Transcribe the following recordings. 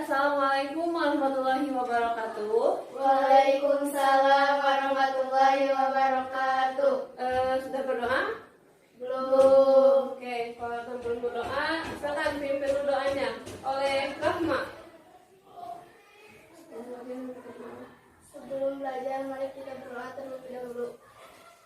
Assalamualaikum warahmatullahi wabarakatuh. Waalaikumsalam warahmatullahi wabarakatuh. Sudah berdoa? Belum. Oke, kalau belum berdoa, silakan pimpin dulu doanya oleh Rahma. Sebelum belajar, mari kita berdoa terlebih dahulu.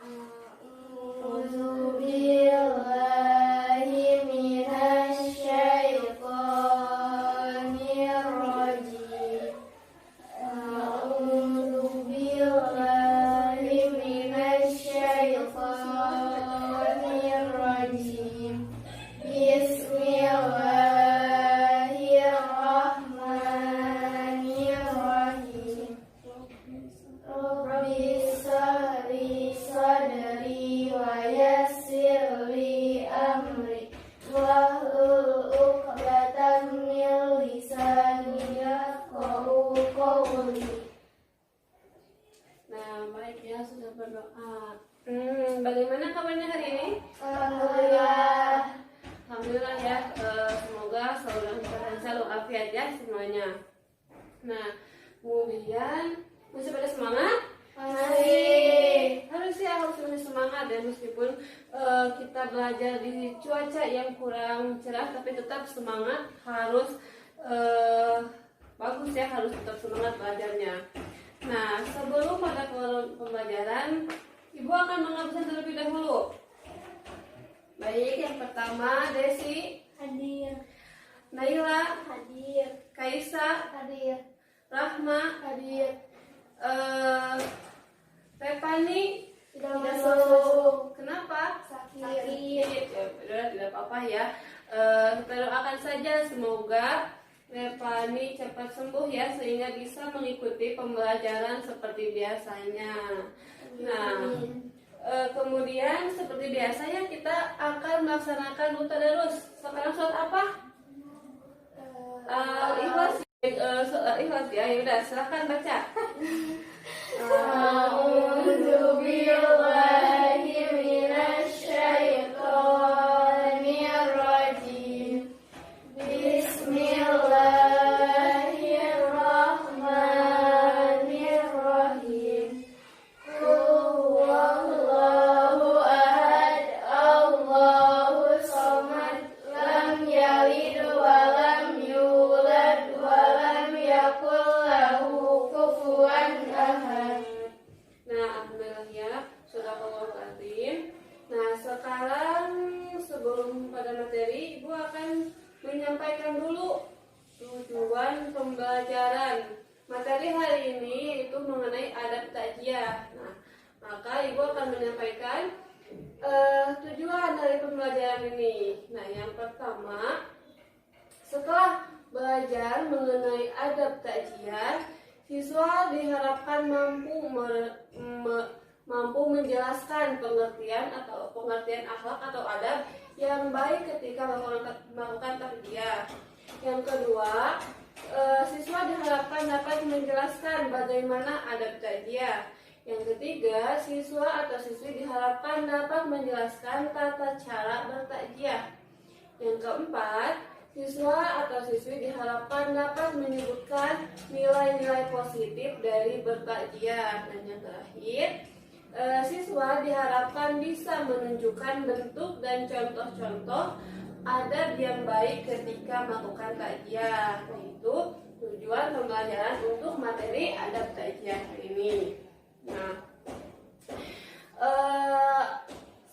A'udzubillahi minasyaitonir rajim. A'udzubillahi minasyaitonir rajim. Bismillahirrahmanirrahim. Rabbi shrah sadri wa yassir li amri wahlul 'uqdatam min lisani yafqahu qawli. Nah, baik ya, sudah berdoa. Bagaimana kabarnya hari ini? Alhamdulillah. Alhamdulillah ya, semoga selalu lancar dan selalu afiat ya semuanya. Nah, kemudian masih pada semangat? Masih. Harus ya, harus masih semangat ya meskipun kita belajar di cuaca yang kurang cerah, tapi tetap semangat, harus bagus ya, harus tetap semangat belajarnya. Nah, sebelum pada pembelajaran, Ibu akan mengabsen terlebih dahulu. Baik, yang pertama Desi, Hadir. Naila, Hadir. Kaisa, Hadir. Rahma, Hadir. Repani. Tidak masuk. Kenapa? Sakit. Ya, udah, tidak apa-apa ya. Kita doakan saja semoga Repani cepat sembuh ya, sehingga bisa mengikuti pembelajaran seperti biasanya. Nah, kemudian seperti biasanya kita akan melaksanakan tadarus. Sekarang surat apa? Ikhlas. Ikhlas ya. Udah, silakan baca. A'udzubillahi minasyaitonir rajim. Bismillahirrahmanirrahim. Qul huwallahu ahad, Allahus samad, lam yalid wa lam yulad wa lam yakul lahu kufuwan ahad. Nah, alhamdulillah ya, sudah Azim. Nah, sekarang sebelum pada materi, Ibu akan menyampaikan dulu tujuan pembelajaran. Materi hari ini itu mengenai adab takziah. Nah, maka Ibu akan menyampaikan tujuan dari pembelajaran ini. Nah, yang pertama, setelah belajar mengenai adab takziah, siswa diharapkan mampu menjelaskan pengertian akhlak atau adab yang baik ketika melakukan takziah. Yang kedua, siswa diharapkan dapat menjelaskan bagaimana adab takziah. Yang ketiga, siswa atau siswi diharapkan dapat menjelaskan tata cara bertakziah. Yang keempat, siswa atau siswi diharapkan dapat menyebutkan nilai-nilai positif dari bertakziah. Dan yang terakhir, siswa diharapkan bisa menunjukkan bentuk dan contoh-contoh adab yang baik ketika melakukan takziah. Itu tujuan pembelajaran untuk materi adab takziah hari ini. Nah,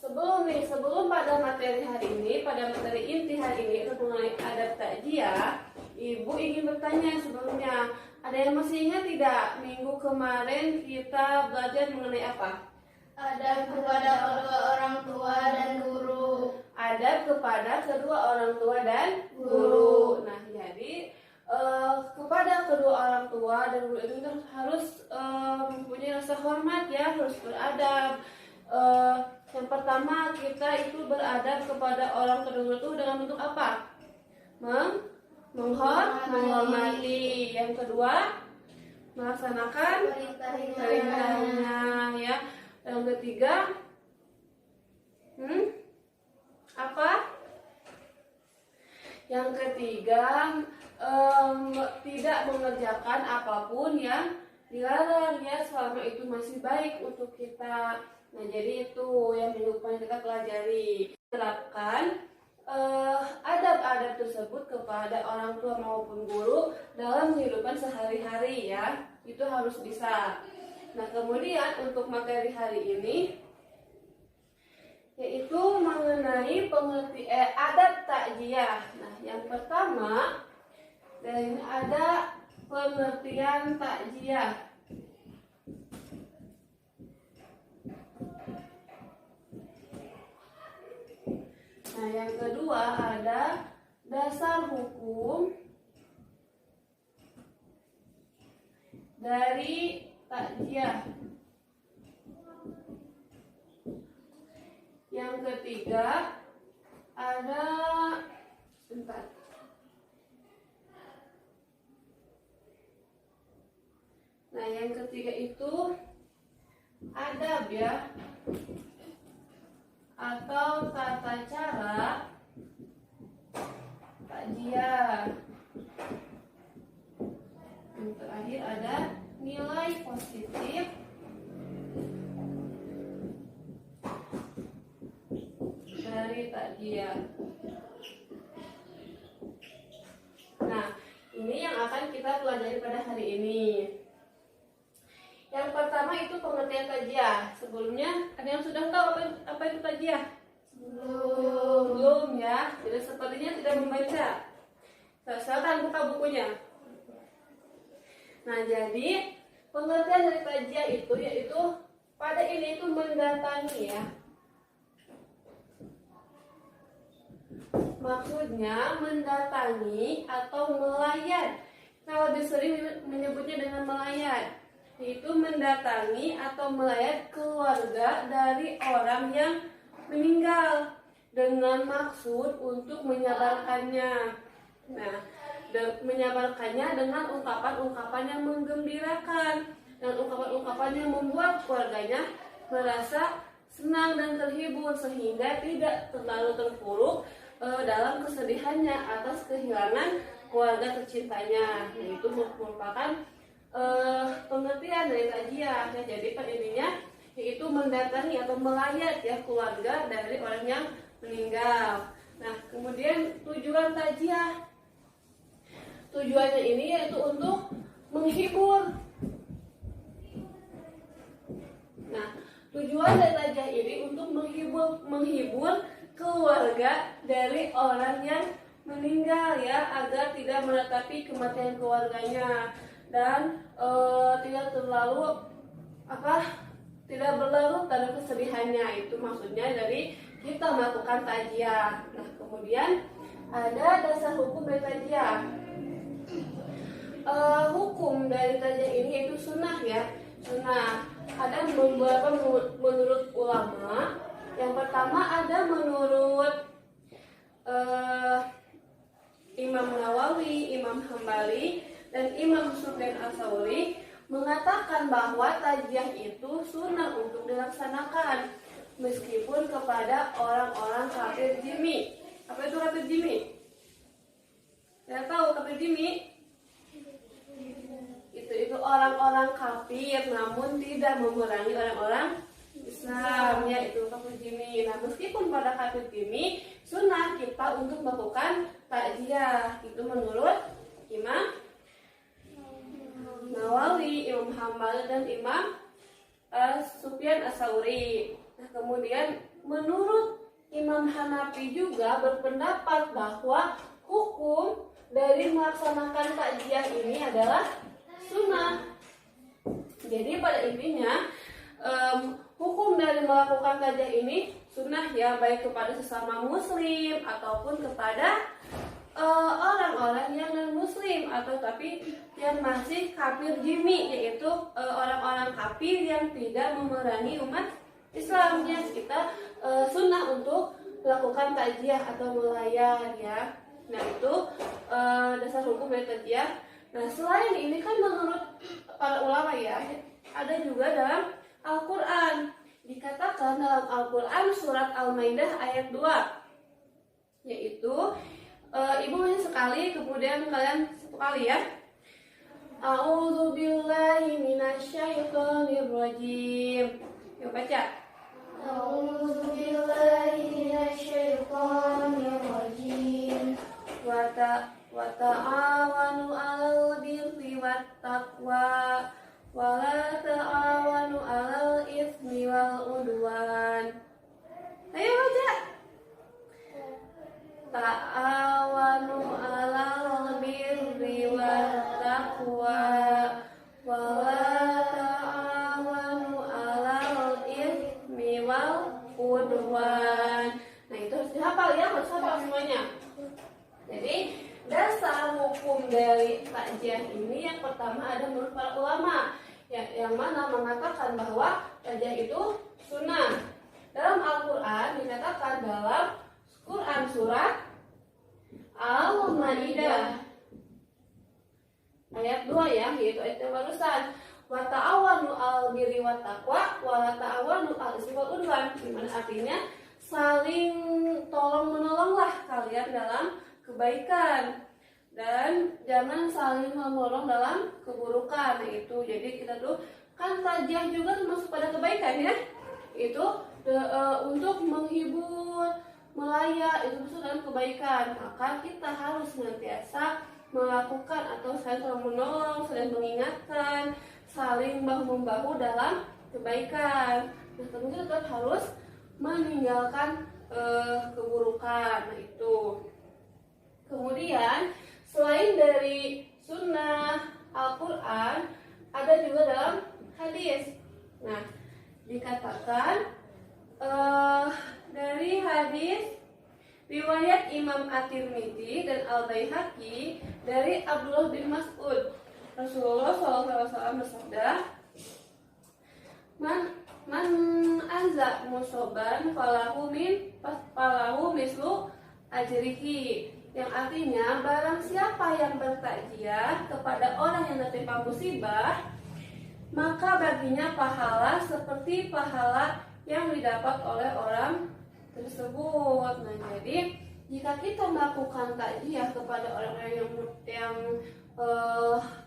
sebelum pada materi hari ini, pada materi inti hari ini itu mengenai adab takziah, Ibu ingin bertanya sebelumnya, ada yang masih ingat tidak minggu kemarin kita belajar mengenai apa? Adab kepada kedua orang tua dan guru. Adab kepada kedua orang tua dan guru. Nah, jadi kepada kedua orang tua dan guru itu harus mempunyai rasa hormat ya, harus beradab. Yang pertama, kita itu beradab kepada orang kedua itu dengan bentuk apa? Menghormati. Yang kedua, melaksanakan perintahnya ya. Yang ketiga, apa? Yang ketiga, tidak mengerjakan apapun yang dilarang ya, selama itu masih baik untuk kita. Nah, jadi itu yang minggu depan kita pelajari. Terapkan adab-adab tersebut kepada orang tua maupun guru dalam kehidupan sehari-hari ya. Itu harus bisa. Nah, kemudian untuk materi hari ini yaitu mengenai adab takziah. Nah, yang pertama dan ada pengertian takziah. Nah, yang kedua ada dasar hukum dari takziah. Yang ketiga ada Nah, yang ketiga itu adab ya, atau tata cara takziah. Yang terakhir ada nilai positif dari takziah. Nah, ini yang akan kita pelajari pada hari ini. Yang pertama itu pengertian takziah. Sebelumnya ada yang sudah tahu apa itu takziah? Belum ya. Jadi sepertinya tidak membaca. Silakan buka bukunya. Nah, jadi pengertian dari takziah itu yaitu pada ini itu mendatangi ya. Maksudnya mendatangi atau melayan. Nah, lebih sering menyebutnya dengan melayan. Yaitu mendatangi atau melayat keluarga dari orang yang meninggal dengan maksud untuk menyabarkannya. Nah, menyabarkannya dengan ungkapan-ungkapan yang menggembirakan dan ungkapan-ungkapan yang membuat keluarganya merasa senang dan terhibur sehingga tidak terlalu terpuruk dalam kesedihannya atas kehilangan keluarga tercintanya. Nah, itu merupakan pengertian dari takziah ya. Jadi pada intinya yaitu mendatangi atau melayat ya keluarga dari orang yang meninggal. Nah, kemudian tujuan takziah, tujuannya ini yaitu untuk menghibur. Nah, tujuan dari takziah ini untuk menghibur keluarga dari orang yang meninggal ya, agar tidak meratapi kematian keluarganya dan tidak berlarut dalam kesedihannya. Itu maksudnya dari kita melakukan takziah. Nah, kemudian ada dasar hukum dari takziah. Hukum dari takziah ini yaitu sunnah ya. Sunnah ada beberapa menurut ulama. Yang pertama ada menurut Imam Nawawi, Imam Hambali, dan Imam Sufyan Ats-Tsauri mengatakan bahwa takziah itu sunnah untuk dilaksanakan meskipun kepada orang-orang kafir zimmi. Apa itu kafir zimmi? Saya tahu kafir zimmi. Itu orang-orang kafir namun tidak memerangi orang-orang Islam ya, itu kafir zimmi. Nah, meskipun pada kafir zimmi sunnah kita untuk melakukan takziah. Itu menurut Imam Nawawi, Imam Hambali, dan Imam Sufyan Ats-Tsauri. Nah, kemudian menurut Imam Hanafi juga berpendapat bahwa hukum dari melaksanakan takziah ini adalah sunnah. Jadi pada intinya hukum dari melakukan takziah ini sunnah ya, baik kepada sesama muslim ataupun kepada orang-orang yang non muslim atau tapi yang masih kafir zimmi, yaitu orang-orang kafir yang tidak memerangi umat Islamnya. Kita sunnah untuk melakukan takziah atau melayan ya. Nah, itu dasar hukum dari takziah. Nah, selain ini kan menurut para ulama ya, ada juga dalam Al-Quran. Dikatakan dalam Al-Quran surat Al-Maidah ayat 2, yaitu Ibu hanya sekali, kemudian kalian satu kali ya. A'udzu billahi minasyaitonir rajim. Yuk baca. A'udzu billahi minasyaitonir rajim. Wa ta'awanu 'alal birri wat taqwa wa la ta'awanu 'alal itsmi wal 'udwan. Ayo baca. Ta'awanu 'alal birri wat taqwa wa la ta'awanu 'alal itsmi wal 'udwan. Nah, itu harus dihafal ya, harus hafal semuanya. Jadi dasar hukum dari takziah ini yang pertama ada menurut para ulama yang mana mengatakan bahwa takziah itu sunnah. Dalam Al-Quran dikatakan dalam Quran surat Al-Maidah ayat 2 ya, yaitu ayat yang barusan. Wa ta'awanu 'alal birri wat taqwa wa la ta'awanu 'alal ismi wal 'udwan. Dimana artinya saling tolong menolonglah kalian dalam kebaikan dan jangan saling menolong dalam keburukan. Itu jadi kita tuh kan takziah juga termasuk pada kebaikan ya. Itu untuk menghibur, melayak, itu masuk dalam kebaikan. Maka kita harus senantiasa melakukan atau saling menolong, saling mengingatkan, saling bahu-membahu dalam kebaikan. Nah, tentu tetap harus meninggalkan keburukan. Nah, itu. Kemudian selain dari sunnah Al-Quran ada juga dalam hadis. Nah, dikatakan dari hadis riwayat Imam At-Tirmidzi dan Al-Baihaqi dari Abdullah bin Mas'ud, Rasulullah SAW bersabda, Man anza musoban falahu mislu ajrihi, yang artinya barang siapa yang bertakziah kepada orang yang tertimpa musibah, maka baginya pahala seperti pahala yang didapat oleh orang tersebut. Nah, jadi jika kita melakukan takziah kepada orang-orang yang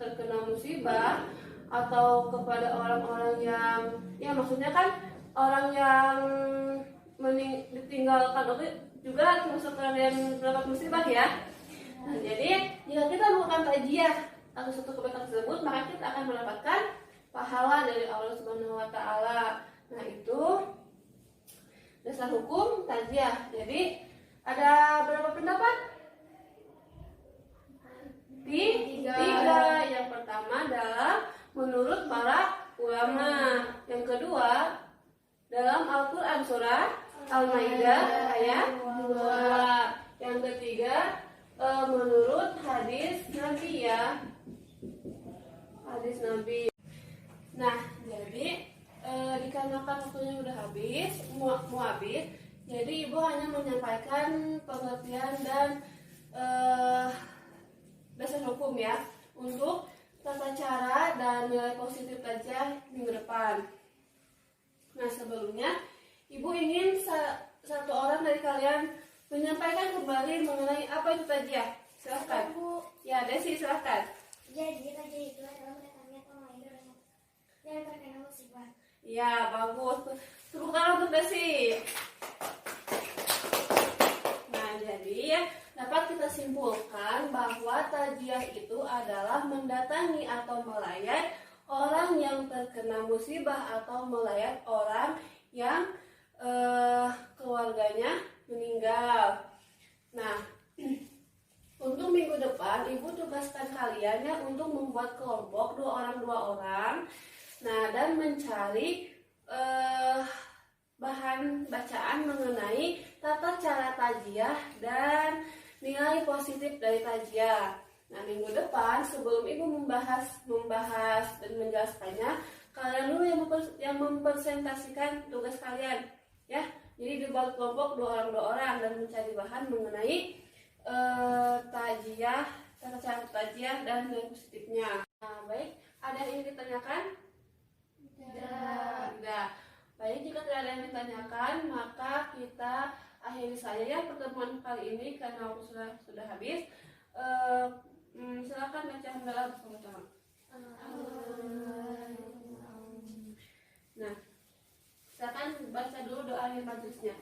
terkena musibah atau kepada orang-orang yang maksudnya kan orang yang ditinggalkan juga termasuk orang yang mendapat musibah ya. Nah, jadi jika kita melakukan takziah atau suatu kebaikan tersebut, maka kita akan mendapatkan pahala dari Allah Subhanahu wa taala. Nah, itu dasar hukum takziah. Jadi ada berapa pendapat? Tiga. Yang pertama adalah menurut para ulama. Yang kedua dalam Al-Quran surah Al-Maidah ayat 2. Yang ketiga menurut hadis Nabi ya, hadis Nabi. Nah, jadi dikarenakan waktunya udah habis, mau habis, jadi ibu hanya menyampaikan pengertian dan dasar hukum ya untuk tata cara dan nilai positif takziah minggu depan. Nah, sebelumnya ibu ingin satu orang dari kalian menyampaikan kembali mengenai apa itu takziah. Silahkan. Ya, Desi silahkan. Jadi takziah itu adalah mendatangi atau melayani orang yang terkena musibah. Ya, bagus. Tepuk tangan untuk Desi. Nah, jadi ya dapat kita simpulkan bahwa takziah itu adalah mendatangi atau melayat orang yang terkena musibah atau melayat orang yang keluarganya meninggal. Nah, untuk minggu depan ibu tugaskan kalian ya untuk membuat kelompok 2 orang. Nah, dan mencari bahan bacaan mengenai tata cara takziah dan nilai positif dari takziah. Nah, minggu depan sebelum ibu membahas dan menjelaskannya, kalian dulu yang mempresentasikan tugas kalian ya. Jadi dibuat kelompok 2 orang dan mencari bahan mengenai takziah, tata cara takziah dan nilai positifnya. Nah, baik, ada yang ingin ditanyakan? Tidak. Baik, jika tidak ada yang ditanyakan, maka kita akhiri saja ya pertemuan kali ini karena waktu sudah habis. Silakan baca hamdalah bersama-sama. Nah, silakan baca dulu doa akhir majlisnya.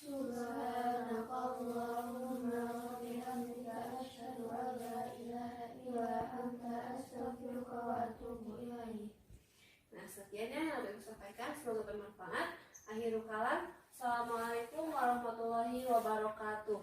Subhanakallahumma wa bihamdika asyhadu an la ilaha illa anta astaghfiruka wa atubu ilaik. Nah, sekian yang sudah disampaikan, semoga bermanfaat. Akhirul kalam, assalamualaikum warahmatullahi wabarakatuh.